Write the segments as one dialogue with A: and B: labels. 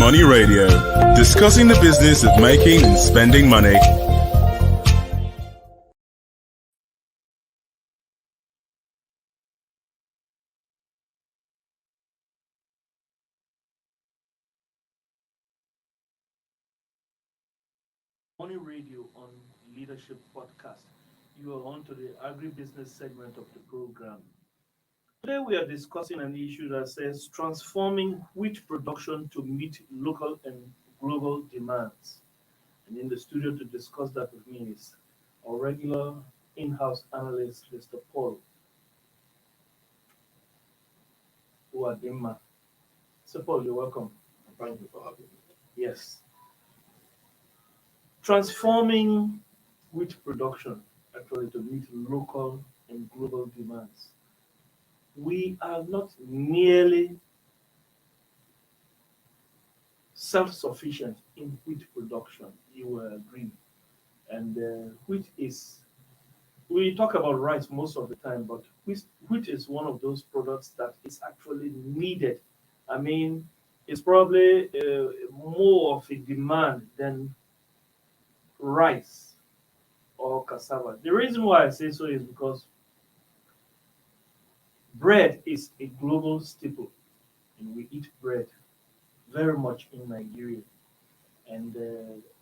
A: Money Radio, discussing the business of making and spending money.
B: Money Radio on Leadership Podcast. You are on to the agribusiness segment of the program. Today we are discussing an issue that says transforming wheat production to meet local and global demands. And in the studio to discuss that with me is our regular in-house analyst, Mr. Paul Uadima. So Paul, you're welcome.
C: Thank you for having me.
B: Yes. Transforming wheat production actually to meet local and global demands. We are not merely self-sufficient in wheat production, you will agree. And wheat is, we talk about rice most of the time, but wheat is one of those products that is actually needed. I mean, it's probably more of a demand than rice or cassava. The reason why I say so is because bread is a global staple, and we eat bread very much in Nigeria. And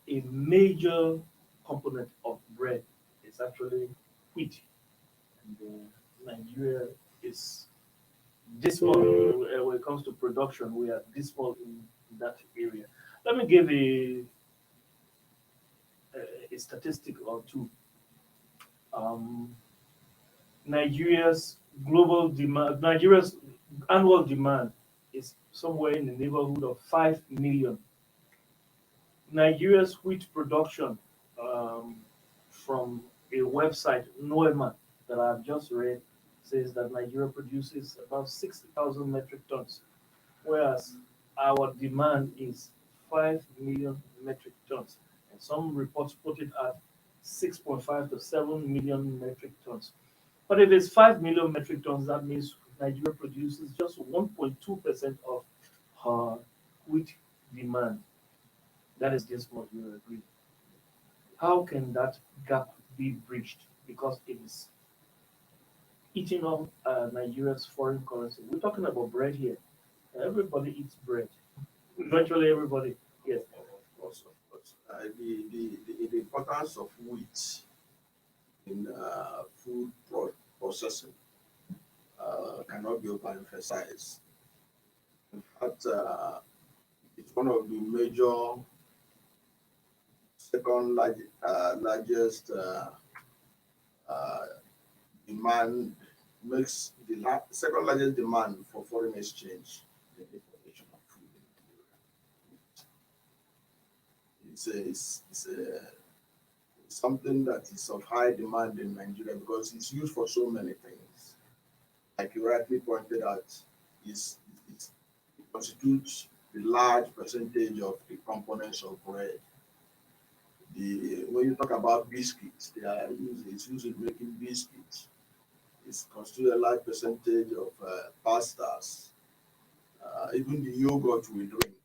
B: a major component of bread is actually wheat. And Nigeria is dismal when it comes to production. We are dismal in that area. Let me give a statistic or two. Um, Nigeria's annual demand is somewhere in the neighborhood of 5 million. Nigeria's wheat production, from a website, Noema, that I've just read, says that Nigeria produces about 60,000 metric tons, whereas our demand is 5 million metric tons. And some reports put it at 6.5 to 7 million metric tons. But if it's 5 million metric tons, that means Nigeria produces just 1.2% of her wheat demand. That is just what you agree. How can that gap be bridged? Because it is eating up Nigeria's foreign currency. We're talking about bread here. Everybody eats bread. Virtually everybody. Yes.
C: Also, the importance of wheat in food processing cannot be overemphasized. In fact, it's one of the major largest demand, makes the second largest demand for foreign exchange in the production of food in Nigeria. It's something that is of high demand in Nigeria because it's used for so many things. Like you rightly pointed out, it constitutes the large percentage of the components of bread. When you talk about biscuits, it's used in making biscuits. It constitutes a large percentage of pastas. Even the yogurt we drink,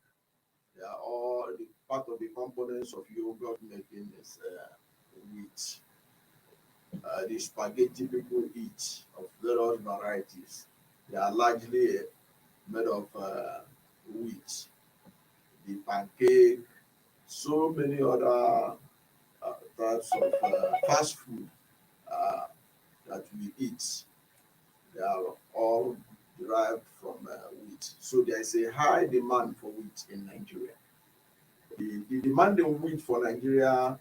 C: they are all the part of the components of yogurt making is wheat. The spaghetti people eat of various varieties, they are largely made of wheat. The pancake, so many other types of fast food that we eat, they are all derived from wheat. So there is a high demand for wheat in Nigeria. The demand in wheat for Nigeria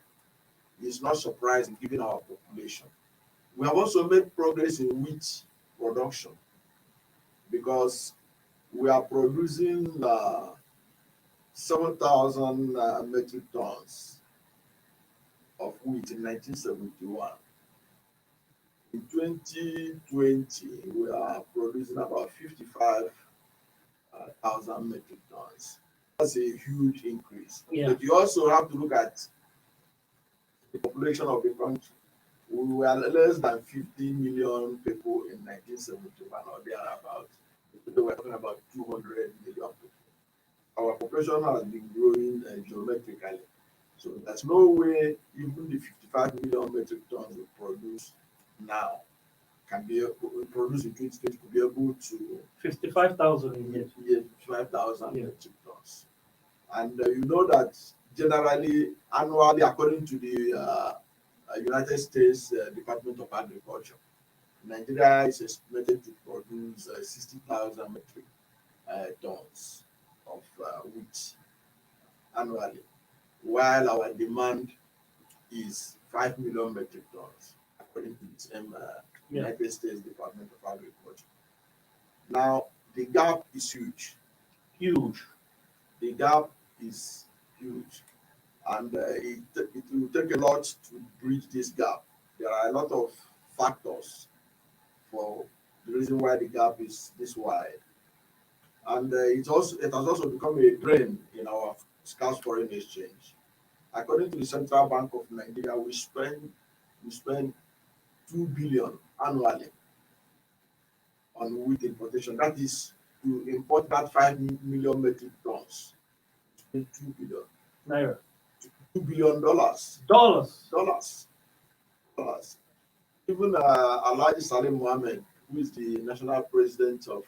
C: is not surprising given our population. We have also made progress in wheat production because we are producing 7,000 metric tons of wheat in 1971. In 2020, we are producing about 55,000 metric tons. That's a huge increase.
B: Yeah.
C: But you also have to look at the population of the country. We were less than 50 million people in 1971 or thereabout. Today we're talking about 200 million people. our population has been growing geometrically. So there's no way even the 55 million metric tons we produce now can be produced in 2020 could be able to
B: 55,000 in
C: get
B: it.
C: 5,000
B: Yeah.
C: metric tons. And you know that generally, annually, according to the United States Department of Agriculture, Nigeria is estimated to produce 60,000 metric tons of wheat annually, while our demand is 5 million metric tons, according to the same
B: Yeah.
C: United States Department of Agriculture. Now, the gap is huge.
B: Huge.
C: The gap is huge, and it will take a lot to bridge this gap. There are a lot of factors for the reason why the gap is this wide, and it has also become a drain in our scarce foreign exchange. According to the Central Bank of Nigeria, we spend 2 billion annually on wheat importation. That is to import that 5 million metric tons. Spend 2 billion,
B: Naira.
C: $2 billion.
B: Dollars.
C: Dollars. Even Alhaji Salim Mohammed, who is the national president of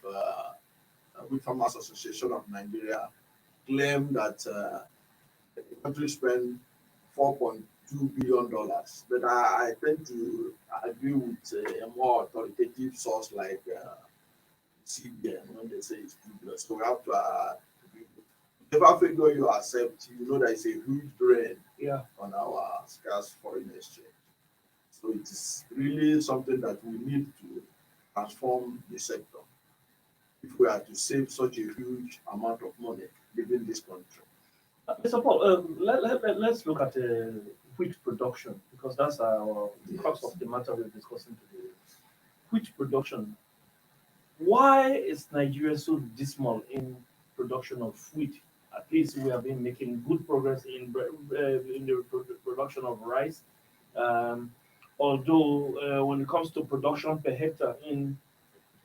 C: Wheat Farmers Association of Nigeria, claimed that the country spent $4.2 billion. But I tend to agree with a more authoritative source like CBN when they say it's 2 billion. So we have to whatever figure you accept, you know that it's a huge drain
B: Yeah.
C: on our scarce foreign exchange. So it is really something that we need to transform the sector if we are to save such a huge amount of money within this country.
B: Mr. Paul, let's look at wheat production because that's the crux of the matter we're discussing today. Wheat production. Why is Nigeria so dismal in production of wheat? At least we have been making good progress in the production of rice. Although when it comes to production per hectare in,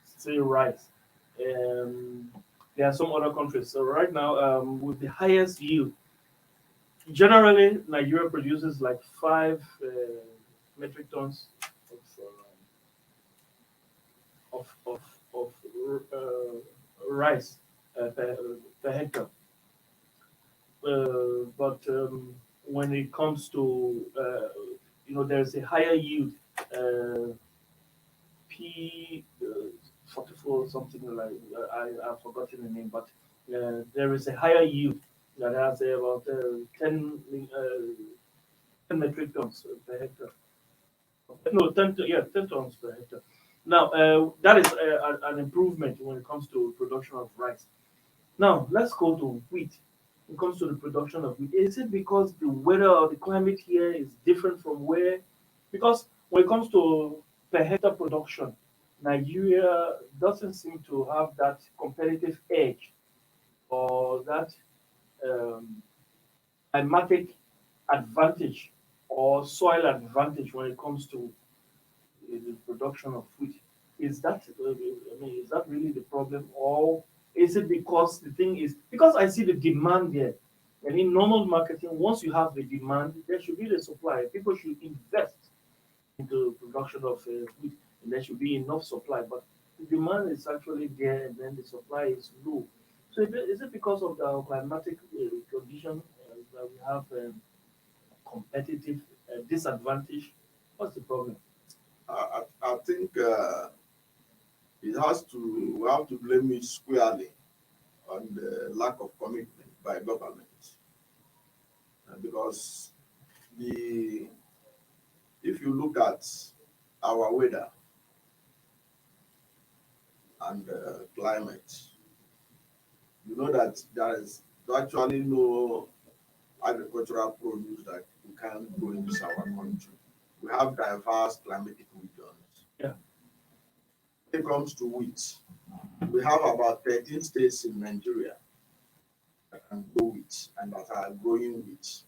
B: say, rice, there are some other countries. So right now, with the highest yield, generally Nigeria produces like 5 metric tons of rice per hectare. But when it comes to there's a higher yield, P 44 something like I've forgotten the name, but there is a higher yield that has about 10 metric tons per hectare. No, 10 tons per hectare. Now that is an improvement when it comes to production of rice. Now let's go to wheat. When it comes to the production of wheat, is it because the weather or the climate here is different from where? Because when it comes to per hectare production, Nigeria doesn't seem to have that competitive edge or that climatic advantage or soil advantage when it comes to the production of wheat. Is that is that really the problem, or is it because the thing is because I see the demand there? And in normal marketing, once you have the demand, there should be the supply. People should invest into production of wheat, and there should be enough supply. But the demand is actually there, and then the supply is low. So is it because of the climatic condition that we have competitive disadvantage? What's the problem?
C: I think we have to blame it squarely on the lack of commitment by government. Because if you look at our weather and climate, you know that there is actually no agricultural produce that we can grow in this our country. We have diverse climatic regions.
B: Yeah.
C: When it comes to wheat, we have about 13 states in Nigeria that can grow wheat and that are growing wheat.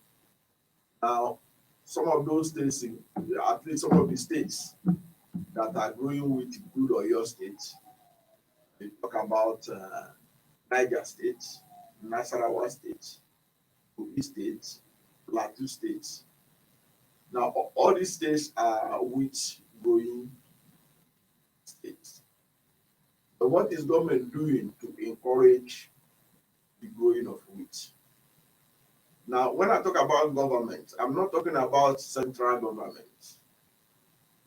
C: Now, some of those states, at least some of the states that are growing wheat include Oyo State. We talk about Niger State. Nasarawa State, Kogi State, Plateau State. Now, all these states are wheat growing states. But what is government doing to encourage the growing of wheat? Now, when I talk about government, I'm not talking about central government.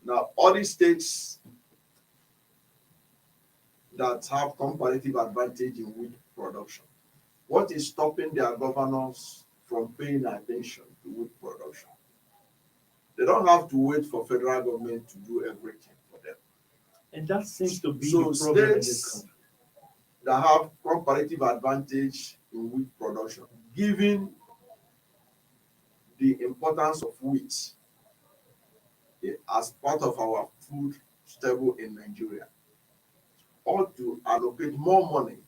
C: Now, all these states that have comparative advantage in wheat production, what is stopping their governors from paying attention to wheat production? They don't have to wait for federal government to do everything for them.
B: And that seems to be
C: So
B: the problem in this
C: states
B: country.
C: that have comparative advantage in wheat production, given the importance of wheat as part of our food staple in Nigeria, ought to allocate more money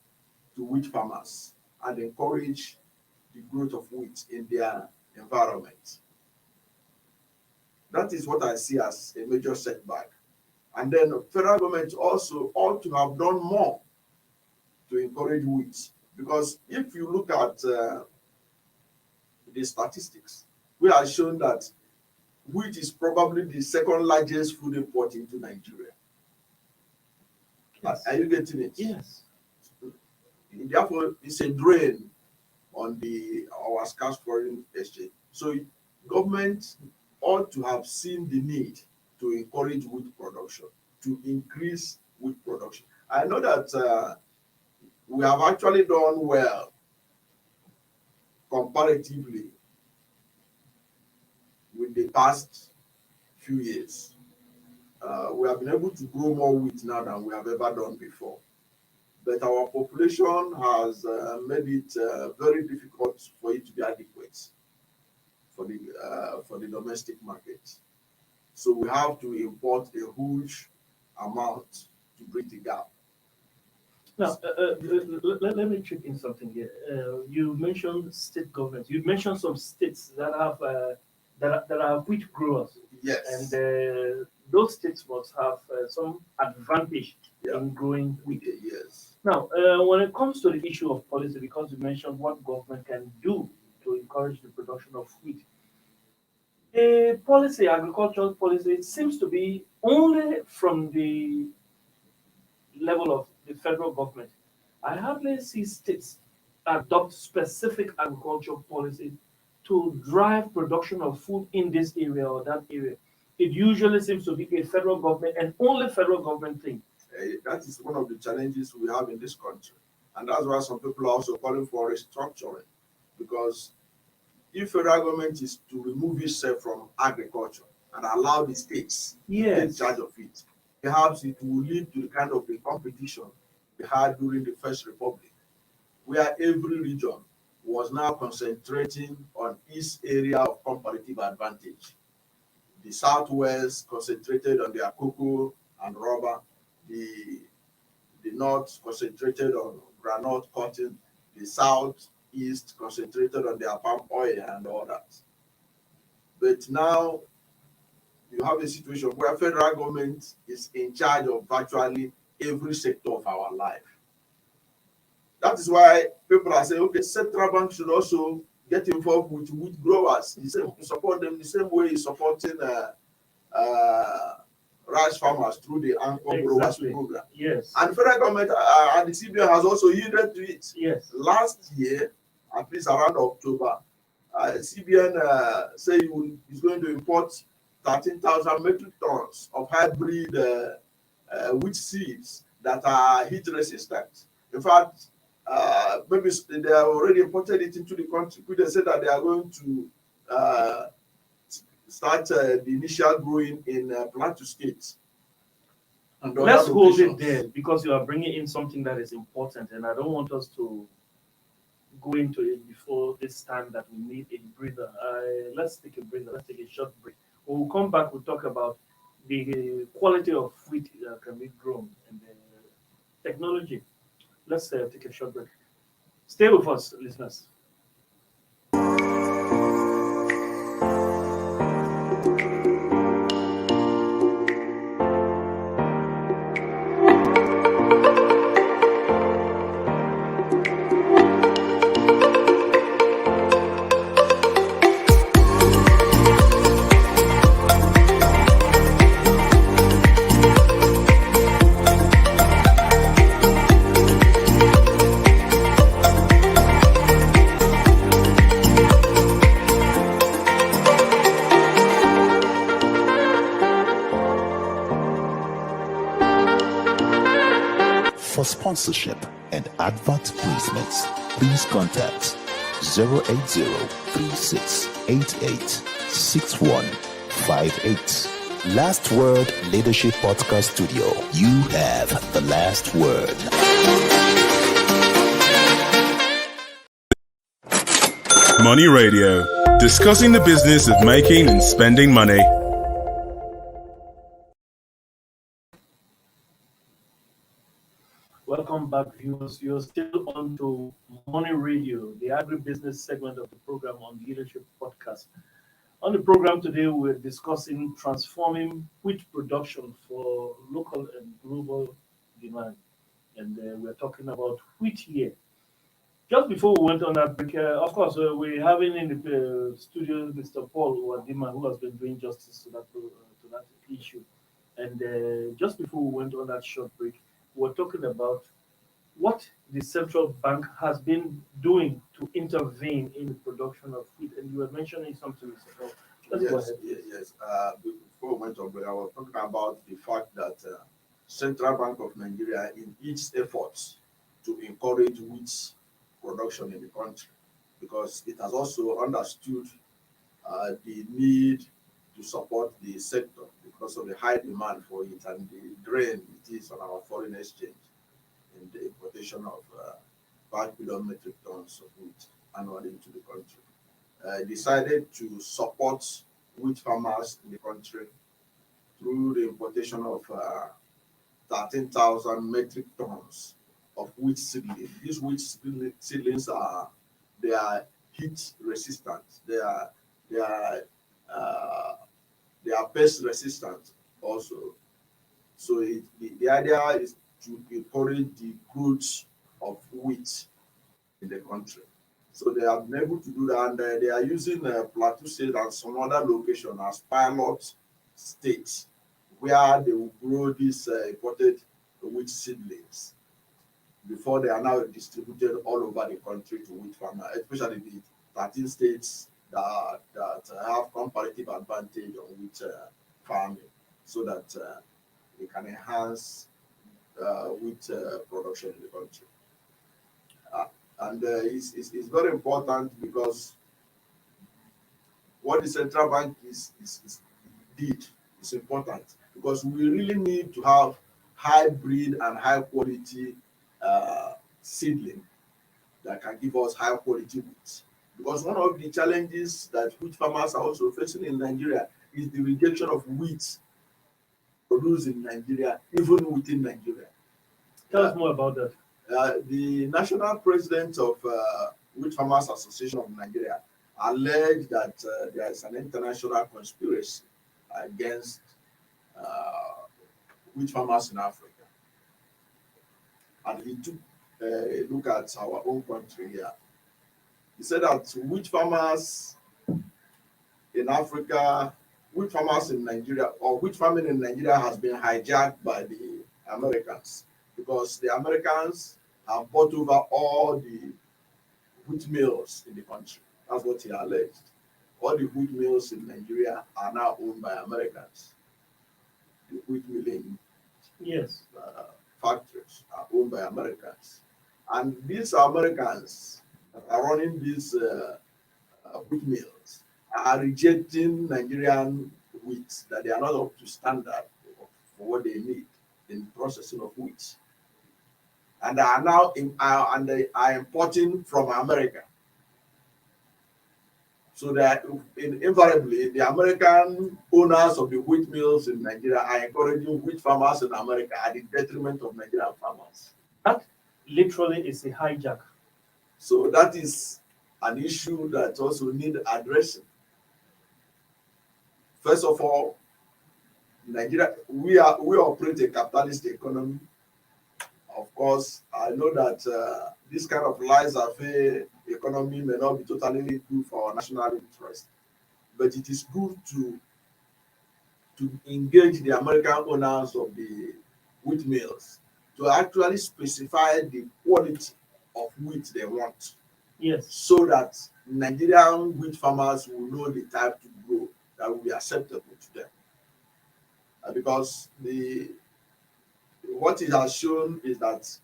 C: to wheat farmers and encourage the growth of wheat in their environment. That is what I see as a major setback. And then the federal government also ought to have done more to encourage wheat. Because if you look at the statistics, we are shown that wheat is probably the second largest food import into Nigeria.
B: Yes.
C: Are you getting it?
B: Yes.
C: Therefore, it's a drain on our scarce foreign exchange. So government ought to have seen the need to encourage wheat production, to increase wheat production. I know that we have actually done well comparatively with the past few years. We have been able to grow more wheat now than we have ever done before. But our population has made it very difficult for it to be adequate for the domestic market. So we have to import a huge amount to bridge the gap.
B: Now, let me chip in something here. You mentioned state governments. You mentioned some states that have that are wheat growers,
C: Yes.
B: and those states must have some advantage
C: Yeah.
B: in growing wheat.
C: Yes.
B: Now, when it comes to the issue of policy, because you mentioned what government can do to encourage the production of wheat, the policy, agricultural policy, seems to be only from the level of the federal government. I hardly see states adopt specific agricultural policy to drive production of food in this area or that area. It usually seems to be a federal government and only federal government thing.
C: That is one of the challenges we have in this country. And that's why some people are also calling for restructuring. Because if federal government is to remove itself from agriculture and allow the states to take
B: Yes.
C: charge of it, perhaps it will lead to the kind of a competition we had during the First Republic, where every region was now concentrating on its area of comparative advantage. The Southwest concentrated on their cocoa and rubber, the North concentrated on groundnut cotton, the Southeast concentrated on their palm oil and all that. But now you have a situation where federal government is in charge of virtually every sector of our life. That is why people are saying, okay, central bank should also get involved with wheat growers. Support them the same way he's supporting rice farmers through the Anchor Growers
B: Exactly.
C: program.
B: Yes.
C: And the federal government and the CBN has also yielded to it.
B: Yes.
C: Last year, at least around October, CBN said he's going to import 13,000 metric tons of hybrid wheat seeds that are heat resistant. In fact, maybe they have already imported it into the country. They said that they are going to start the initial growing in Plateau State. And
B: Let's
C: other
B: hold it
C: locations.
B: there because you are bringing in something that is important, and I don't want us to go into it before this time that we need a breather. Let's take a breather. Let's take a short break. When we come back, we'll talk about the quality of wheat that can be grown and the technology. Let's take a short break. Stay with us, listeners.
D: For sponsorship and advert placements, please contact 080-3688-6158. Last Word Leadership Podcast Studio. You have the last word.
A: Money Radio, discussing the business of making and spending money.
B: Welcome back, viewers. You're still on to Money Radio, the agribusiness segment of the program on Leadership Podcast. On the program today, we're discussing transforming wheat production for local and global demand. And we're talking about wheat here. Just before we went on that break, of course, we're having in the studio Mr. Paul Wadima, who has been doing justice to that issue. And just before we went on that short break, we're talking about what the central bank has been doing to intervene in the production of wheat. And you were mentioning something, Mr. Paul. Let's go ahead.
C: Yes. Before we went on break, I was talking about the fact that Central Bank of Nigeria, in its efforts to encourage wheat production in the country, because it has also understood the need to support the sector because of the high demand for it and the drain it is on our foreign exchange in the importation of 5 billion metric tons of wheat annually into the country. Decided to support wheat farmers in the country through the importation of 13,000 metric tons of wheat seedlings. These wheat seedlings are heat resistant. They are pest resistant also. So the idea is to encourage the growth of wheat in the country. So they have been able to do that, and they are using Plateau State and some other location as pilot states where they will grow these imported wheat seedlings before they are now distributed all over the country to wheat farmers, especially the 13 states that have comparative advantage on wheat farming, so that they can enhance wheat production in the country. And it's very important because what the central bank did is important, because we really need to have hybrid and high quality seedling that can give us high quality wheat. Because one of the challenges that wheat farmers are also facing in Nigeria is the rejection of wheat produced in Nigeria, even within Nigeria.
B: Tell us more about that.
C: The national president of Wheat Farmers Association of Nigeria alleged that there is an international conspiracy against wheat farmers in Africa. And he took a look at our own country here. He said that wheat farmers in Africa, wheat farmers in Nigeria, or wheat farming in Nigeria has been hijacked by the Americans, because the Americans have bought over all the wheat mills in the country. That's what he alleged. All the wheat mills in Nigeria are now owned by Americans. The wheat milling factories are owned by Americans. And these Americans that are running these wheat mills are rejecting Nigerian wheat, that they are not up to standard for what they need in processing of wheat. And they are now they are importing from America. So that invariably the American owners of the wheat mills in Nigeria are encouraging wheat farmers in America at the detriment of Nigerian farmers.
B: That literally is a hijack.
C: So that is an issue that also needs addressing. First of all, Nigeria, we operate a capitalist economy. Of course, I know that this kind of laissez-faire economy may not be totally good for our national interest, but it is good to engage the American owners of the wheat mills to actually specify the quality of wheat they want.
B: Yes.
C: So that Nigerian wheat farmers will know the type to grow that will be acceptable to them. Because what it has shown is that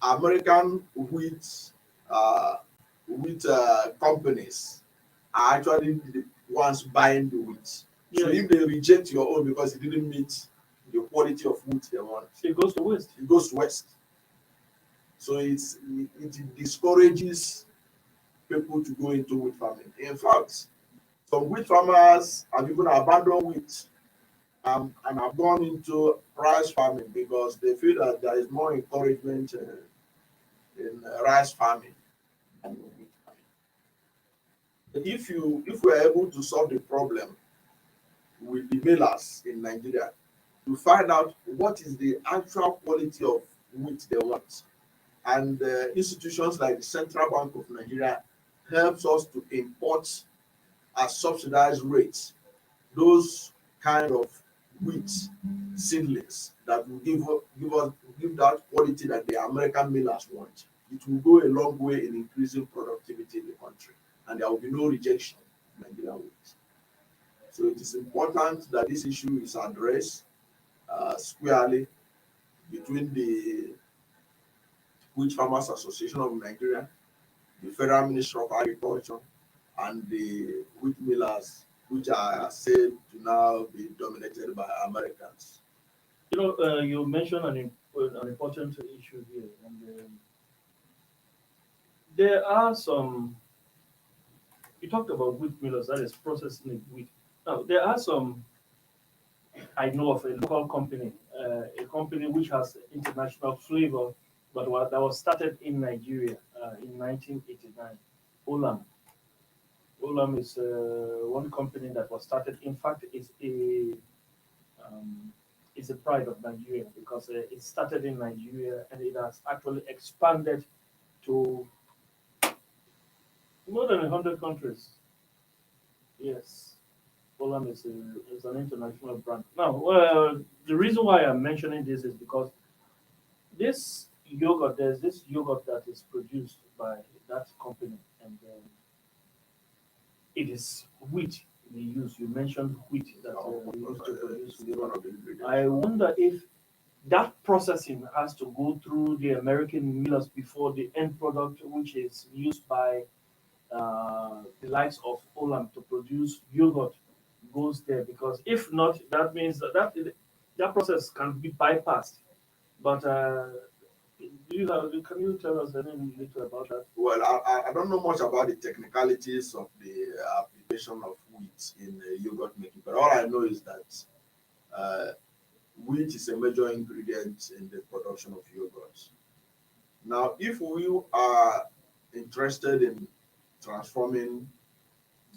C: American wheat companies are actually the ones buying the wheat. So
B: Yes.
C: if they reject your own because it didn't meet the quality of wheat they want,
B: It goes to waste.
C: it goes west. So it discourages people to go into wheat farming. In fact, some wheat farmers have even abandoned wheat and have gone into rice farming because they feel that there is more encouragement in rice farming than in wheat farming. If we are able to solve the problem with the millers in Nigeria to find out what is the actual quality of wheat they want, and institutions like the Central Bank of Nigeria helps us to import at subsidized rates those kind of wheat seedlings that will give that quality that the American millers want. It will go a long way in increasing productivity in the country, and there will be no rejection of Nigerian wheat. So it is important that this issue is addressed squarely between the Wheat Farmers Association of Nigeria, the Federal Ministry of Agriculture, and the wheat millers, which are said to now be dominated by Americans.
B: You mentioned an important issue here, and there are some. You talked about wheat millers, that is processing the wheat. Now, there are some. I know of a local company, a company which has international flavor, but that was started in Nigeria in 1989. Olam. Olam is one company that was started. In fact, um, it's a pride of Nigeria because it started in Nigeria and it has actually expanded to more than 100 countries. Yes, Olam is an international brand. Now, the reason why I'm mentioning this is because there's this yogurt that is produced by that company, and it is wheat they use. You mentioned wheat that they use to produce
C: It's one
B: yogurt.
C: of the ingredients.
B: I wonder if that processing has to go through the American millers before the end product, which is used by the likes of Olam to produce yogurt, goes there. Because if not, that means that process can be bypassed. But can you tell us anything little about that?
C: Well, I don't know much about the technicalities of the application of wheat in yogurt making, but all I know is that uh, wheat is a major ingredient in the production of yogurt. Now, if we are interested in transforming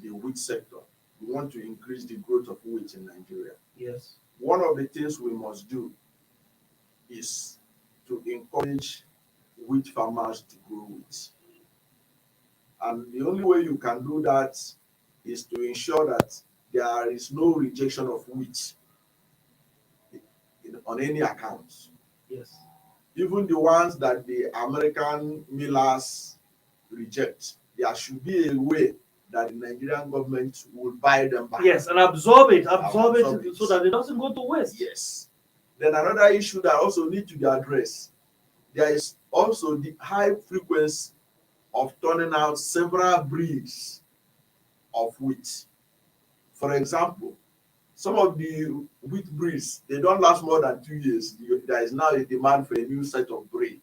C: the wheat sector, we want to increase the growth of wheat in Nigeria.
B: Yes.
C: One of the things we must do is to encourage wheat farmers to grow wheat. And the only way you can do that is to ensure that there is no rejection of wheat on any account.
B: Yes.
C: Even the ones that the American millers reject, there should be a way that the Nigerian government will buy them back.
B: Yes, and absorb it
C: Absorb it.
B: so that it doesn't go to waste.
C: Yes. Then another issue that also need to be addressed, there is also the high frequency of turning out several breeds of wheat. For example, some of the wheat breeds, they don't last more than 2 years. There is now a demand for a new set of breed.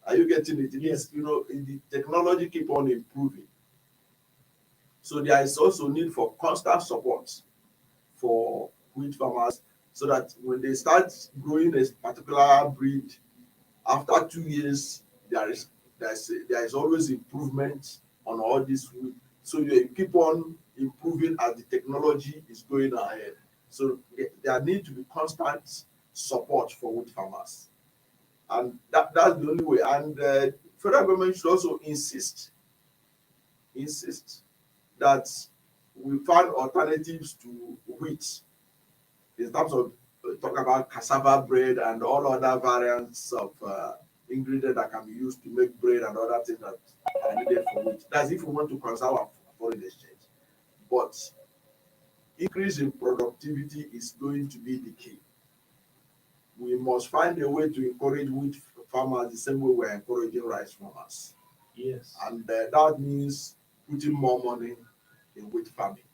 C: Are you getting it?
B: Yes.
C: The technology keep on improving. So there is also need for constant support for wheat farmers so that when they start growing a particular breed, after 2 years, there is always improvement on all this wheat. So you keep on improving as the technology is going ahead. So there need to be constant support for wheat farmers, and that's the only way. And federal government should also insist that we find alternatives to wheat in terms of talk about cassava bread and all other variants of ingredients that can be used to make bread and other things that are needed for wheat. That's if we want to conserve our foreign exchange. But increase in productivity is going to be the key. we must find a way to encourage wheat farmers the same way we're encouraging rice farmers.
B: Yes.
C: And that means putting more money in wheat farming.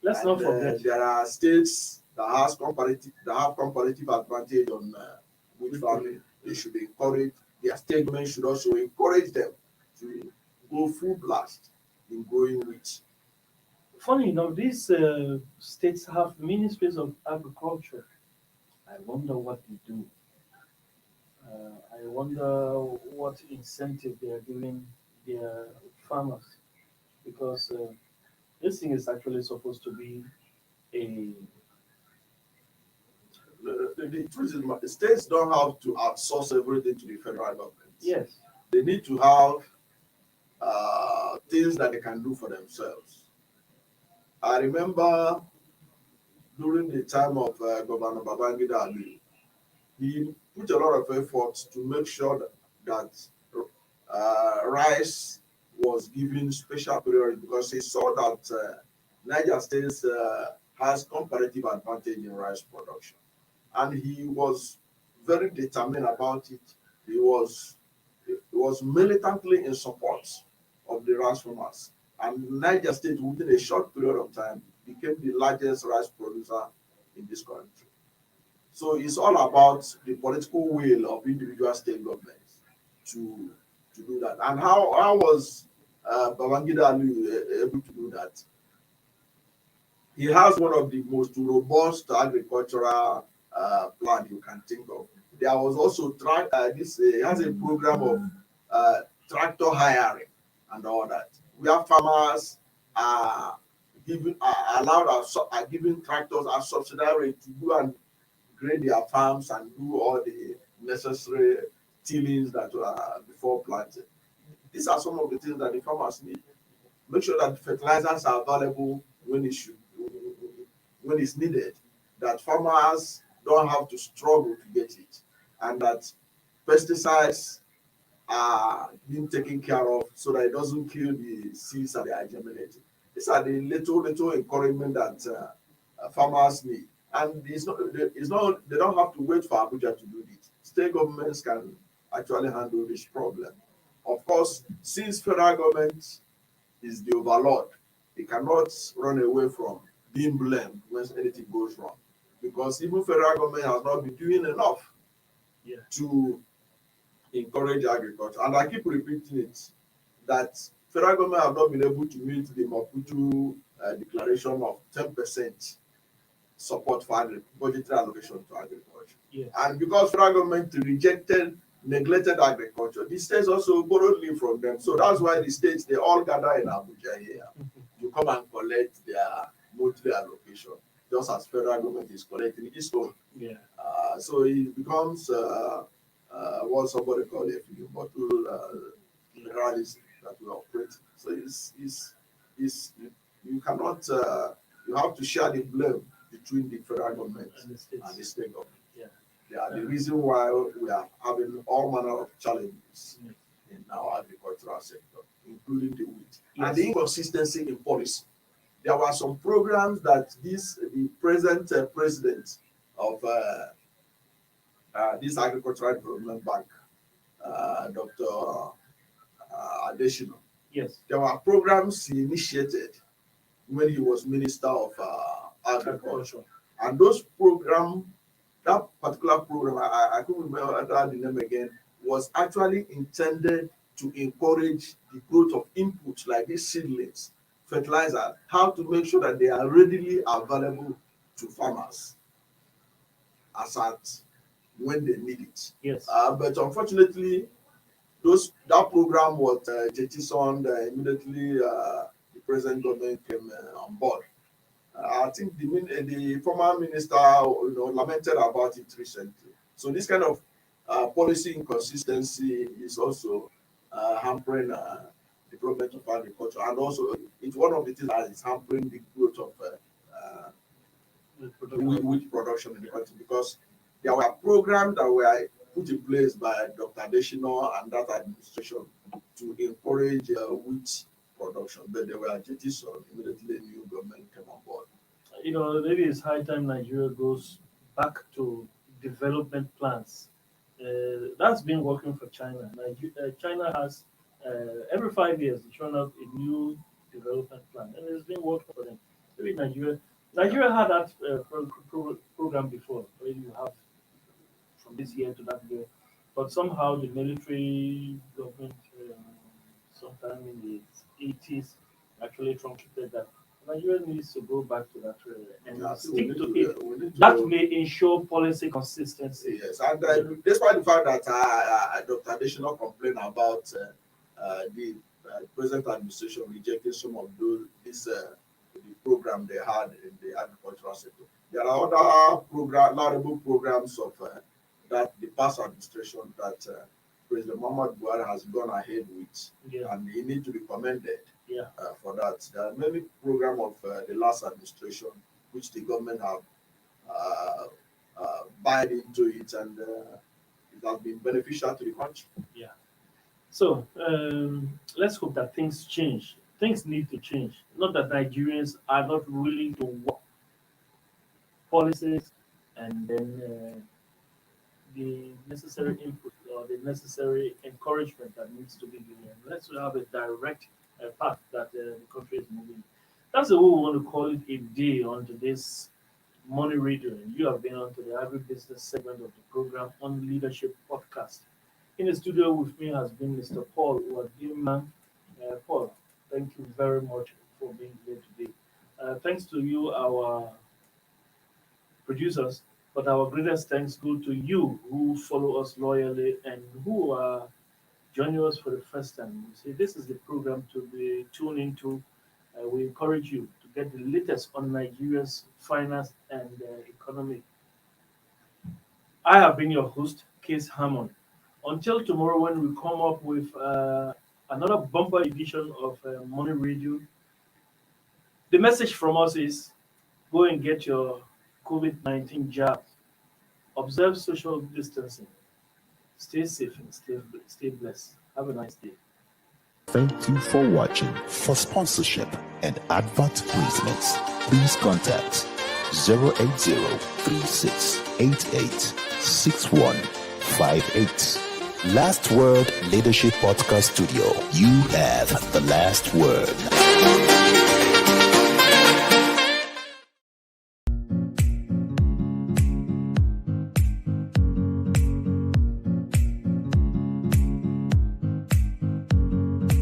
B: Let's
C: And
B: not forget.
C: there are states that have comparative advantage on wheat farming. They should be encouraged. Their state government should also encourage them to go full blast in growing wheat.
B: Funny enough, these states have ministries of agriculture. I wonder what they do. I wonder what incentive they are giving their farmers, because this thing is actually supposed to be a
C: The truth is, the states don't have to outsource everything to the federal government.
B: yes,
C: They need to have things that they can do for themselves. I remember during the time of Governor Babangida Ali, he put a lot of effort to make sure that rice was given special priority because he saw that Niger State has comparative advantage in rice production, and he was very determined about it. He was militantly in support of the rice farmers, and Niger State within a short period of time became the largest rice producer in this country. So it's all about the political will of individual state governments to do that. And how was Babangida Ali able to do that? He has one of the most robust agricultural plan you can think of. There was also he has a program of tractor hiring and all that. Where farmers are are given tractors at subsidized rate to go and grade their farms and do all the necessary tillings that are before planting. These are some of the things that the farmers need. Make sure that fertilizers are available when it's needed, that farmers don't have to struggle to get it, and that pesticides are being taken care of so that it doesn't kill the seeds that they are germinating. These are the little encouragement that farmers need, and they don't have to wait for Abuja to do this. State governments can actually handle this problem. Of course, since federal government is the overlord, it cannot run away from being blamed when anything goes wrong, because even federal government has not been doing enough
B: yeah,
C: to encourage agriculture. And I keep repeating it, that federal government have not been able to meet the Maputo declaration of 10% support for budgetary allocation to agriculture.
B: yeah.
C: And because federal government neglected agriculture, the states also borrowed leave from them. So that's why the states, they all gather in Abuja here to come and collect their monthly allocation, just as federal government is collecting its own.
B: Yeah.
C: So it becomes what somebody called a bottle liberalism that we operate. So you cannot you have to share the blame between the federal government
B: And the states.
C: and the state government.
B: Yeah.
C: They are the reason why we are having all manner of challenges
B: Yes.
C: in our agricultural sector, including the wheat
B: Yes.
C: and the inconsistency in policy. There were some programs that the present president of this agricultural development bank, Dr. Adeshino,
B: Yes.
C: there were programs he initiated when he was Minister of Agriculture. And those programs, that particular program, I couldn't remember the name again, was actually intended to encourage the growth of inputs like these seedlings, fertilizer, how to make sure that they are readily available to farmers as at when they need it.
B: Yes.
C: But unfortunately, that program was jettisoned immediately the present government came on board. I think the former minister, lamented about it recently. So this kind of policy inconsistency is also hampering development of agriculture, and also it's one of the things that is hampering the growth of wheat production in the country, because there were programs that were put in place by Dr. Adeshino and that administration to encourage wheat production, but they were jettisoned immediately the new government came on board.
B: Maybe it's high time Nigeria goes back to development plans. That's been working for China. China has every 5 years they turn out a new development plan, and it's been working for them. Maybe Nigeria had that program before, where you have from this year to that year, but somehow the military government, sometime in the 80s, actually truncated that. Nigeria needs to go back to that and stick to it. That may ensure policy consistency.
C: Yes, and despite the fact that Dr. Additional complained about the present administration rejecting some of this the program they had in the agricultural sector, there are other laudable programs of that the past administration that President Muhammad Buhari has gone ahead with, and he needs to be commended. For that. There are many programs of the last administration which the government have bought into it, and it has been beneficial to the country.
B: Yeah. So let's hope that things change. Things need to change. Not that Nigerians are not willing to work policies and then the necessary input or the necessary encouragement that needs to be given. Let's have a direct path that the country is moving. That's the way we want to call it a day on today's Money Radio. You have been on to the agribusiness segment of the program on Leadership Podcast. In the studio with me has been Mr. Paul Uwadimma. Paul, thank you very much for being here today. Thanks to you, our producers, but our greatest thanks go to you who follow us loyally and who are joining us for the first time. See, this is the program to be tuned into. We encourage you to get the latest on Nigeria's finance and economy. I have been your host, Case Hammond. Until tomorrow, when we come up with another bumper edition of Money Radio, the message from us is go and get your COVID-19 jab. Observe social distancing. Stay safe and stay blessed. Have a nice day.
D: Thank you for watching. For sponsorship and advert placements, please contact 080-3688-6158. Last Word Leadership Podcast Studio. You have the last word.